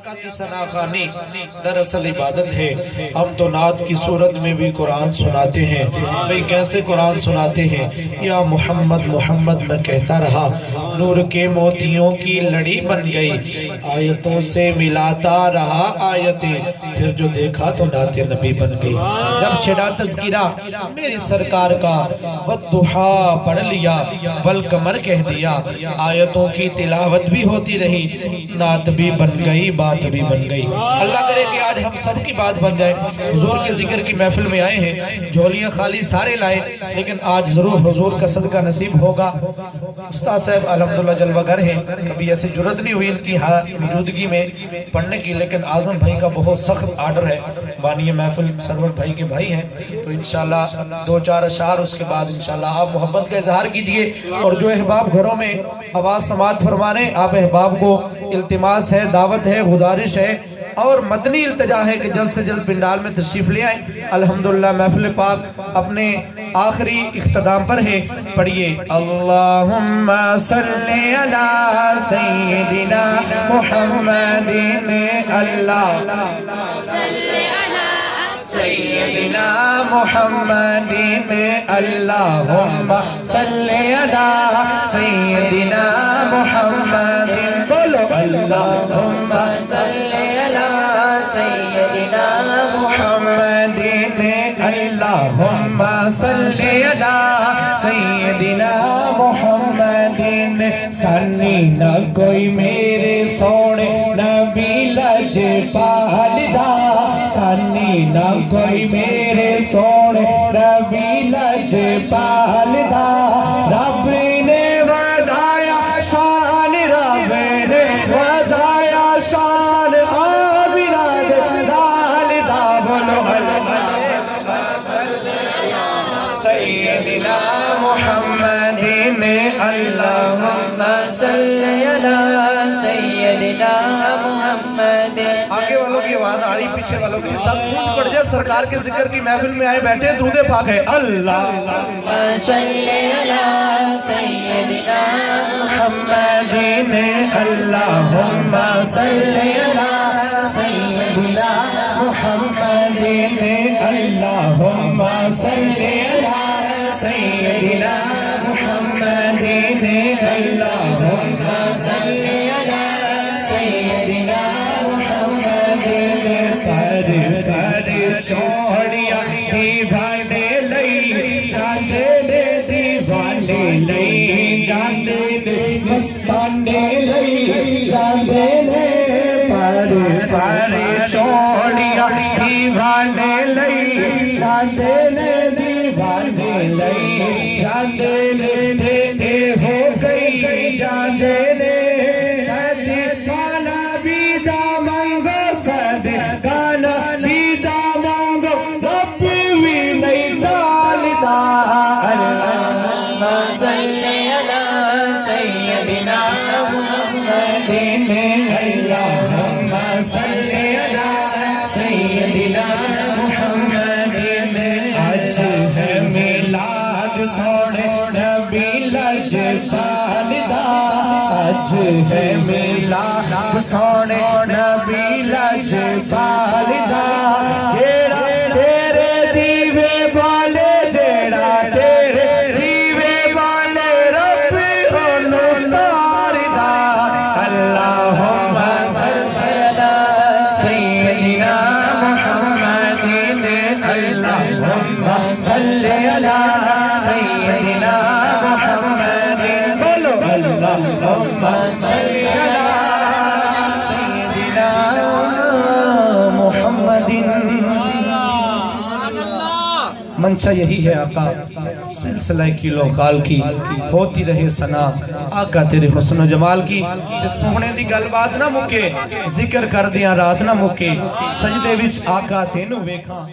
آقا کی ثناخوانی دراصل عبادت ہے۔ ہم تو نعت کی صورت میں بھی قرآن سناتے ہیں۔ بھئی کیسے قرآن سناتے ہیں؟ یا محمد محمد میں کہتا رہا، نور کے موتیوں کی لڑی بن گئی، آیتوں سے ملاتا رہا آیتیں، پھر جو دیکھا تو نعت نبی بن گئی۔ جب چھڑا تذکرہ میری سرکار کا، والضحیٰ پڑھ لیا، والقمر کہہ دیا، آیتوں کی تلاوت بھی ہوتی رہی، نعت بھی بن گئی، بات بھی بن گئی۔ اللہ کرے کہ آج ہم سب کی بات بن جائے۔ حضور کے ذکر کی محفل میں آئے ہیں، جھولیاں خالی سارے لائے، لیکن آج ضرور حضور کا صدقہ نصیب ہوگا۔ استاد صاحب الحمدللہ جلوہ گر ہیں، کبھی ایسی جرت نہیں ہوئی ان کی موجودگی میں پڑھنے کی، لیکن اعظم بھائی کا بہت سخت آرڈر ہے، بانی محفل سرور بھائی کے بھائی ہیں، تو انشاءاللہ دو چار اشعار اس کے بعد انشاءاللہ آپ محبت کا اظہار کیجئے، اور جو احباب گھروں میں آواز سماعت فرمانے، آپ احباب کو التماس ہے، دعوت ہے، گزارش ہے اور مدنی التجا ہے کہ جلد سے جلد پنڈال میں تشریف لے آئیں۔ الحمدللہ محفل پاک اپنے آخری اختتام پر ہے، پڑھیے اللہم صلی علی سیدنا محمد، اللہ صلی علی سیدنا محمد، اللہم صلی علی سیدنا محمد، بولو اللہم صلی علی سیدنا محمد، اللہم صلی علی سیدنا محمد، سانی نہ کوئی میرے سونے نبی لجپال دا، سانی نہ کوئی میرے سونے نبی لجپال دا، رب نے ودایا شان، رب نے ودایا شان، آمینہ دلال دا، بولو سیدنا محمد، اللہم صلی علی سیدنا محمد۔ آگے والوں کی آواز آ رہی، پیچھے والوں کی سب خود پڑھ جائے، سرکار کے ذکر کی محفل میں آئے بیٹھے، درود پاک ہے، اللہم صلی علی سیدنا محمد، اللہم صلی علی سیدنا محمد، اللہم صلی علی سیدنا محمد، اللہم صلی علی سیدنا محمد، پر چھوڑیا دیوانے لئی، جاندے نے دیوانے لئی، جاندے نے مستانے لئی، جاندے نے پر چھوڑیا دیوانے لئی، جاندے نے دیوانے لئی، جاندے نے دے ہو گئی، جاندے نے صدقانہ بیدہ مانگو، صدقانہ بیدہ مانگو، رب بھی نہیں ڈالتا، اللہم صلی علی سیدنا محمد، اللہم صلی علی سیدنا محمد، آج ہے میلاد سونے نبی لجپال دا، آج ہے میلاد سونے نبی لجپال دا، جیڑا تیرے دیوے بالے، جیڑا تیرے دیوے بالے، رب انہوں تار دا، اللہم صلی علی سیدنا محمد، اللہم صلی علی سیدنا محمد، بولو اللہم صلی علی سیدنا محمد۔ منشا یہی ہے آقا، سلسلہ کلو کال کی ہوتی رہے ثنا، آقا تیرے حسن و جمال کی، سونے دی گل بات نہ مکے، ذکر کر دیا رات نہ مکے، سجدے وچ آقا تینوں ویکھاں۔